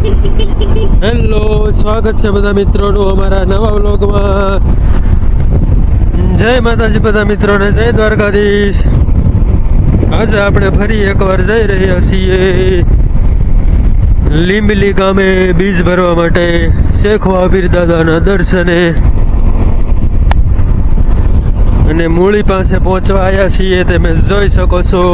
Hello, સ્વાગત છે બધા મિત્રોનું અમારા નવા વ્લોગમાં. જય માતાજી બધા મિત્રોને, જય દ્વારકાધીશ. આજે આપણે ફરી એકવાર જઈ રહ્યા છીએ લીંબલી ગામે બીજ ભરવા માટે, શેખ વાબીર દાદાના દર્શને. અને મૂળી પાસે પહોંચવા આવ્યા છીએ, તમે જોઈ શકો છો.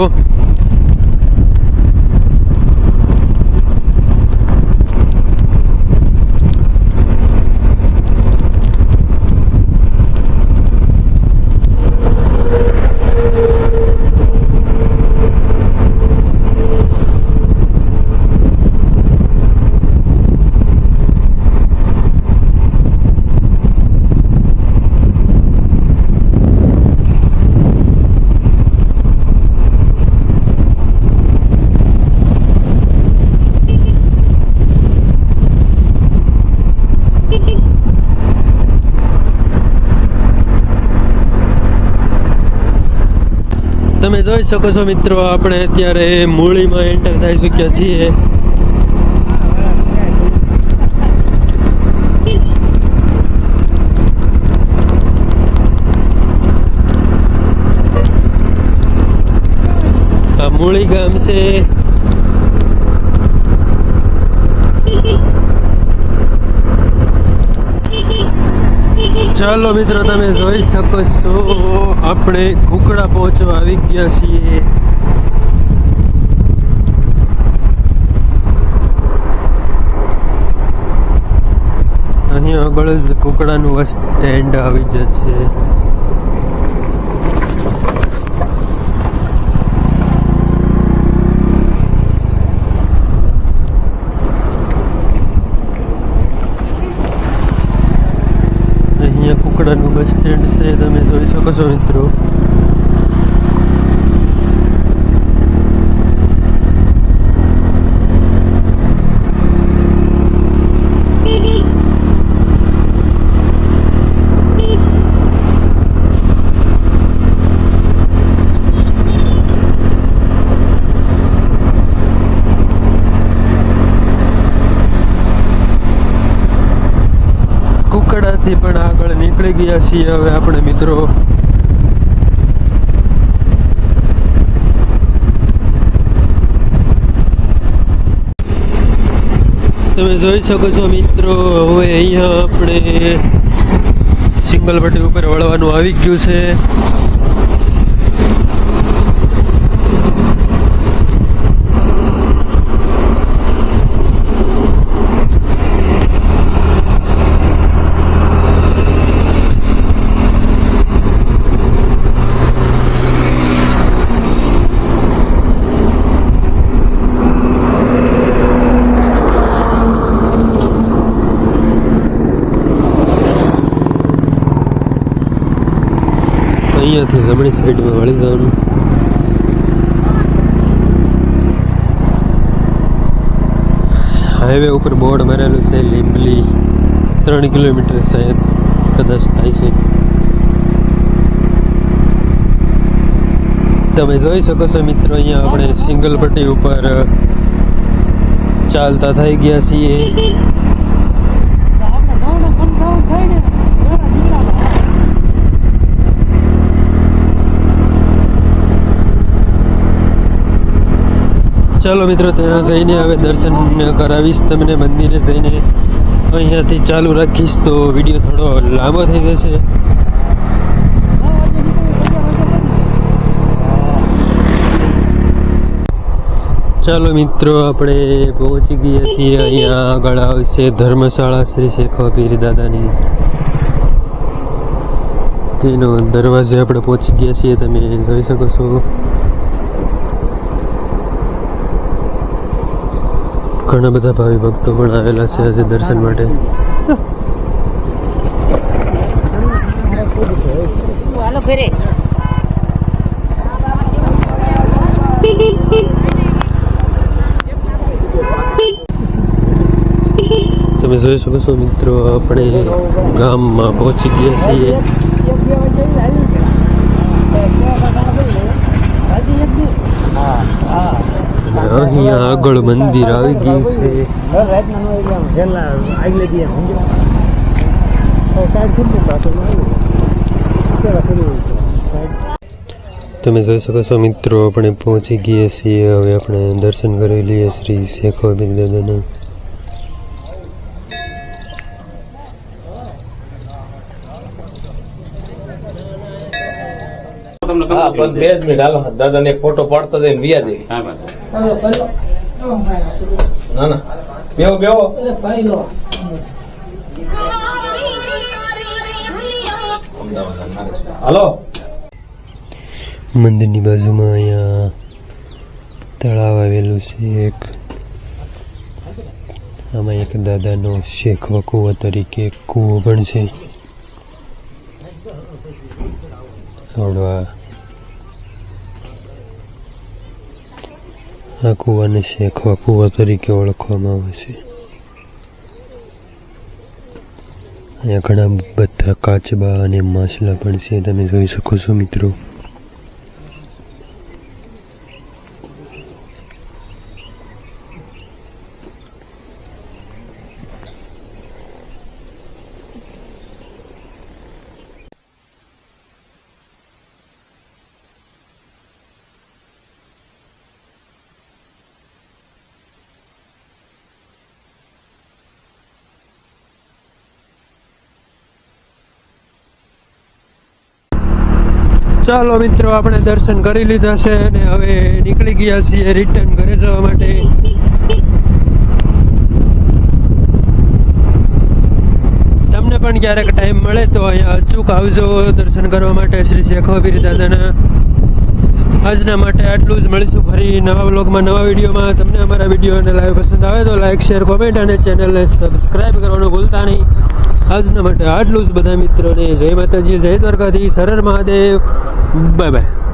તમે જોઈ શકો છો મિત્રો, આપણે અત્યારે મૂળીમાં એન્ટર થઈ ચૂક્યા છીએ. આ મૂળી ગામ છે. ચાલો મિત્રો, તમે જોઈ શકો છો, આપણે કુકડા પહોંચવા આવી ગયા છીએ. અહીં આગળ જ કુકડાનું બસ સ્ટેન્ડ આવી જશે. કુકડાનું બસ સ્ટેન્ડ છે, તમે જોઈ શકો છો મિત્રો. કુકડાથી પણ આગળ નીકળી ગયા છીએ હવે આપણે મિત્રો. તમે જોઈ શકો છો મિત્રો, હવે અહીંયા આપણે સિંગલ પટ્ટી ઉપર વળવાનું આવી ગયું છે. અહીંયાથી જમણી સાઈડમાં વળી જવાનું. હાઈવે ઉપર બોર્ડ મારેલું છે લીંબલી, 3 કિલોમીટર શાયદ કદાચ થાય છે. તમે જોઈ શકો છો મિત્રો, અહીંયા આપણે સિંગલ પટ્ટી ઉપર ચાલતા થઈ ગયા છીએ. ચાલો મિત્રો, ત્યાં જઈને હવે દર્શન કરાવીશ તમને મંદિરે જઈને. અહીંયાથી ચાલુ રાખીશ તો વિડીયો થોડો લાંબો થઈ જશે. ચાલો મિત્રો, આપણે પહોંચી ગયા છીએ. અહીંયા આગળ આવશે ધર્મશાળા શ્રી શેખ વાબીર દાદાની. તેનો દરવાજે આપણે પહોંચી ગયા છીએ, તમે જોઈ શકો છો. ઘણા બધા ભાવિ ભક્તો પણ આવેલા છે આજે દર્શન માટે. તમે જોઈ શકો છો મિત્રો, આપણે ગામમાં પહોંચી ગયા છીએ. અહીંયા આગળ મંદિર આવી ગયું છે. તમે જોઈ શકો છો મિત્રો, આપણે પહોંચી ગયા છીએ. હવે આપણે દર્શન કરી લઈએ શ્રી શેખાવત દાદાના. દાદા ને ફોટો પાડતા જઈને વિયા દે. ના ના બેહો બેહો. હાલો. મંદિરની બાજુમાં અહીંયા તળાવ આવેલું છે એક. આમાં એક દાદાનો શેખવા કૂવો તરીકે કૂવો પણ છે. આ કૂવાને શેખવા કૂવા તરીકે ઓળખવામાં આવે છે. અહીંયા ઘણા બધા કાચબા અને માછલા પણ છે, તમે જોઈ શકો છો મિત્રો. ચાલો મિત્રો, આપણે દર્શન કરી લીધા છે અને હવે નીકળી ગયા છીએ રિટર્ન ઘરે જવા માટે. તમને પણ ક્યારેક ટાઈમ મળે તો અહીંયા અચૂક આવજો દર્શન કરવા માટે શ્રી શેખાવત દાદાના. આજના માટે આટલું જ. મળીશું ફરી નવા વ્લોગમાં, નવા વિડીયોમાં. તમને અમારા વિડીયો અને લાઈવ પસંદ આવે તો લાઈક, શેર, કોમેન્ટ અને ચેનલને સબસ્ક્રાઈબ કરવાનું ભૂલતા નહીં. આજના માટે આટલું જ. બધા મિત્રોને જય માતાજી, જય દ્વારકાધીશ, હર હર મહાદેવ, બાય બાય.